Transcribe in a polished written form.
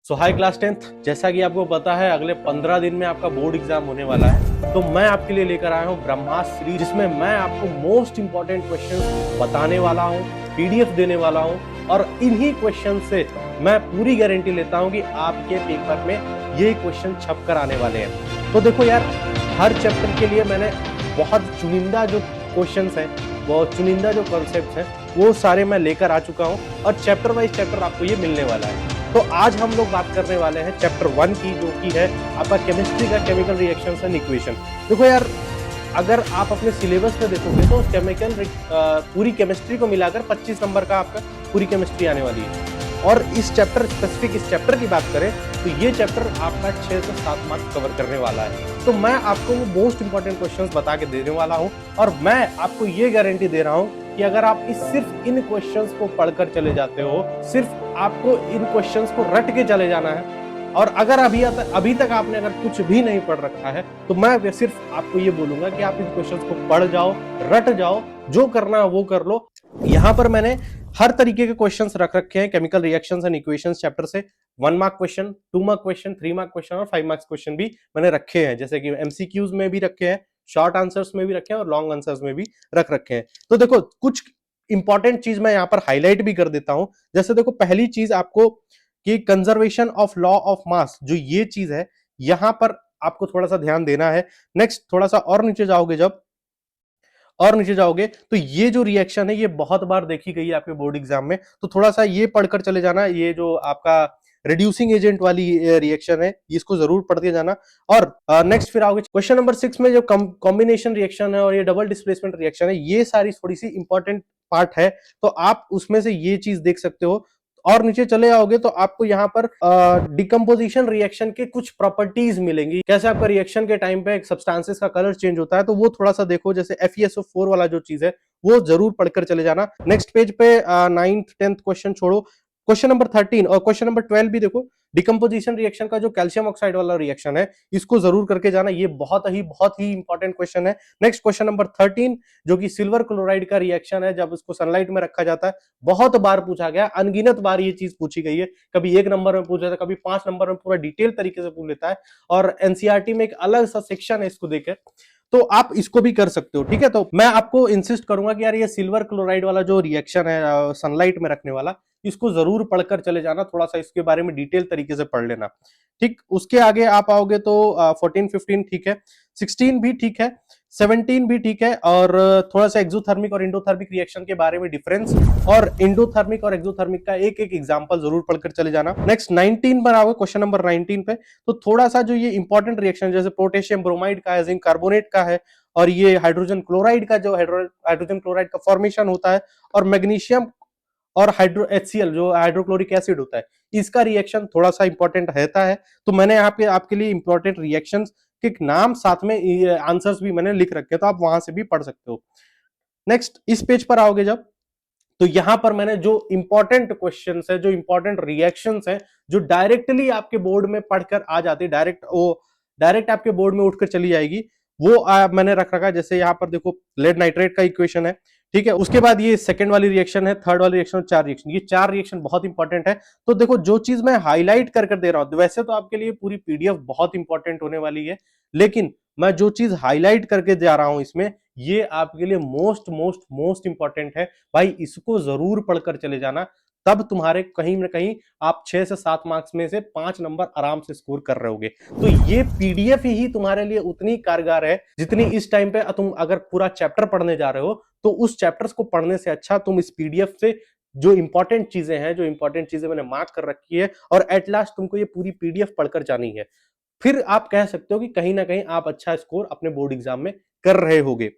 सो high class 10th, जैसा कि आपको पता है अगले 15 दिन में आपका बोर्ड एग्जाम होने वाला है। तो मैं आपके लिए लेकर आया हूँ ब्रह्मास्त्र सीरीज, जिसमें मैं आपको मोस्ट इंपॉर्टेंट क्वेश्चन बताने वाला हूँ, पीडीएफ देने वाला हूँ और इन्हीं क्वेश्चन से मैं पूरी गारंटी लेता हूँ कि आपके पेपर में ये क्वेश्चन छप कर आने वाले हैं। तो देखो यार, हर चैप्टर के लिए मैंने बहुत चुनिंदा जो क्वेश्चंस हैं, वो चुनिंदा जो कॉन्सेप्ट हैं, वो सारे मैं लेकर आ चुका हूँ और चैप्टर वाइज चैप्टर आपको ये मिलने वाला है। तो आज हम लोग बात करने वाले हैं चैप्टर 1 की, जो कि है आपका केमिस्ट्री का केमिकल रिएक्शंस एंड इक्वेशन। देखो यार, अगर आप अपने सिलेबस में देखोगे तो पूरी केमिस्ट्री को मिलाकर 25 नंबर का आपका पूरी केमिस्ट्री आने वाली है। और इस चैप्टर की बात करें तो ये चैप्टर आपका 6 से 7 मार्क्स कवर करने वाला है। तो मैं आपको वो मोस्ट इंपॉर्टेंट क्वेश्चंस बता के देने वाला हूँ और मैं आपको ये गारंटी दे रहा हूँ कि अगर आप सिर्फ इन क्वेश्चंस को पढ़कर चले जाते हो, सिर्फ आपको इन क्वेश्चंस को रट के चले जाना है, और अगर अभी तक आपने अगर कुछ भी नहीं पढ़ रखा है, तो मैं सिर्फ आपको ये बोलूंगा कि आप इन क्वेश्चंस को पढ़ जाओ, रट जाओ, जो करना है वो कर लो। यहाँ पर मैंने हर तरीके के क्वेश्चंस रख रखे हैं chemical reactions and equations chapter से। 1 mark question, 2 mark question, 3 mark question और 5 मार्क्स क्वेश्चन भी मैंने रखे हैं, जैसे कि एमसीक्यूज में भी रखे हैं, शॉर्ट आंसर्स में भी रखे हैं और लॉन्ग आंसर्स में भी रख रखे हैं। तो देखो, कुछ इंपॉर्टेंट चीज मैं यहाँ पर हाईलाइट भी कर देता हूं। जैसे देखो, पहली चीज आपको कि conservation of law of mass, जो ये चीज है, यहां पर आपको थोड़ा सा ध्यान देना है। नेक्स्ट, थोड़ा सा और नीचे जाओगे तो ये जो रिएक्शन है ये बहुत बार देखी गई है आपके बोर्ड एग्जाम में, तो थोड़ा सा ये पढ़कर चले जाना। ये जो आपका रिड्यूसिंग एजेंट वाली रिएक्शन है, इसको जरूर पढ़ते जाना। और नेक्स्ट फिर आओगे क्वेश्चन नंबर 6 में, जो कॉम्बिनेशन रिएक्शन है और ये डबल डिस्प्लेसमेंट रिएक्शन है, ये सारी थोड़ी सी इंपॉर्टेंट पार्ट है, तो आप उसमें से ये चीज देख सकते हो। और नीचे चले आओगे तो आपको यहाँ पर डिकम्पोजिशन रिएक्शन के कुछ प्रॉपर्टीज मिलेंगी, कैसे आपका रिएक्शन के टाइम पे सब्सटेंसेस का कलर चेंज होता है, तो वो थोड़ा सा देखो। जैसे FeSO4 वाला जो चीज है वो जरूर पढ़कर चले जाना। नेक्स्ट पेज पे 9th 10th क्वेश्चन छोड़ो, क्वेश्चन नंबर 13 और क्वेश्चन नंबर 12 भी देखो। डिकम्पोजिशन रिएक्शन का जो कैल्शियम ऑक्साइड वाला रिएक्शन है, इसको जरूर करके जाना, ये बहुत ही इंपॉर्टेंट क्वेश्चन है। नेक्स्ट क्वेश्चन नंबर 13, जो कि सिल्वर क्लोराइड का रिएक्शन है, जब उसको सनलाइट में रखा जाता है, बहुत बार पूछा गया, अनगिनत बार ये चीज पूछी गई है। कभी 1 नंबर में पूछा था, कभी 5 नंबर में पूरा डिटेल तरीके से पूछ लेता है, और एनसीईआरटी में एक अलग सा सेक्शन है इसको देकर, तो आप इसको भी कर सकते हो। ठीक है, तो मैं आपको इंसिस्ट करूंगा कि यार ये सिल्वर क्लोराइड वाला जो रिएक्शन है सनलाइट में रखने वाला, इसको जरूर पढ़कर चले जाना, थोड़ा सा इसके बारे में डिटेल तरीके से पढ़ लेना। ठीक, उसके आगे आप आओगे तो 14 15 ठीक है, 16 भी ठीक है, 17 भी ठीक है, और थोड़ा सा एक्सोथर्मिक और इंडोथर्मिक रिएक्शन के बारे में डिफरेंस और इंडोथर्मिक और एक्सोथर्मिक का एक एक एग्जांपल जरूर पढ़कर चले जाना। नेक्स्ट 19 पर आओगे, क्वेश्चन नंबर 19 पे, तो थोड़ा सा जो ये इंपॉर्टेंट रिएक्शन, जैसे पोटेशियम ब्रोमाइड का है, जिंक कार्बोनेट का है, और ये हाइड्रोजन क्लोराइड का, जो हाइड्रोजन क्लोराइड का फॉर्मेशन होता है, और मैग्नीशियम और हाइड्रो HCl जो हाइड्रोक्लोरिक एसिड होता है, इसका रिएक्शन थोड़ा सा इंपॉर्टेंट रहता है। तो मैंने यहाँ पे आपके लिए इंपॉर्टेंट रिएक्शंस के नाम साथ में आंसर्स भी मैंने लिख रखे हैं, तो आप वहां से भी पढ़ सकते हो। नेक्स्ट इस पेज पर आओगे जब, तो यहां पर मैंने जो इंपॉर्टेंट क्वेश्चंस है, जो इंपॉर्टेंट रिएक्शंस है, जो डायरेक्टली आपके बोर्ड में पढ़कर आ जाती, डायरेक्ट आपके बोर्ड में उठकर चली जाएगी, वो मैंने रख रखा है। जैसे यहाँ पर देखो, लेड नाइट्रेट का इक्वेशन है, ठीक है, उसके बाद ये सेकंड वाली रिएक्शन है, थर्ड वाली रिएक्शन, 4 रिएक्शन, ये 4 रिएक्शन बहुत इंपॉर्टेंट है। तो देखो, जो चीज मैं हाईलाइट कर कर दे रहा हूं, वैसे तो आपके लिए पूरी पीडीएफ बहुत इंपॉर्टेंट होने वाली है, लेकिन मैं जो चीज हाईलाइट करके जा रहा हूं इसमें, ये आपके लिए मोस्ट मोस्ट मोस्ट इंपॉर्टेंट है भाई, इसको जरूर पढ़कर चले जाना। तब तुम्हारे कहीं ना कहीं आप 6 से 7 मार्क्स में से 5 नंबर आराम से स्कोर कर रहे होगे। तो ये पीडीएफ ही तुम्हारे लिए उतनी कारगर है जितनी इस टाइम पे तुम अगर पूरा चैप्टर पढ़ने जा रहे हो, तो उस चैप्टर्स को पढ़ने से अच्छा तुम इस पीडीएफ से जो इंपॉर्टेंट चीजें हैं, जो इंपॉर्टेंट चीजें मैंने मार्क कर रखी है, और एट लास्ट तुमको ये पूरी पीडीएफ पढ़कर जानी है, फिर आप कह सकते हो कि कहीं ना कहीं आप अच्छा स्कोर अपने बोर्ड एग्जाम में कर रहे होगे।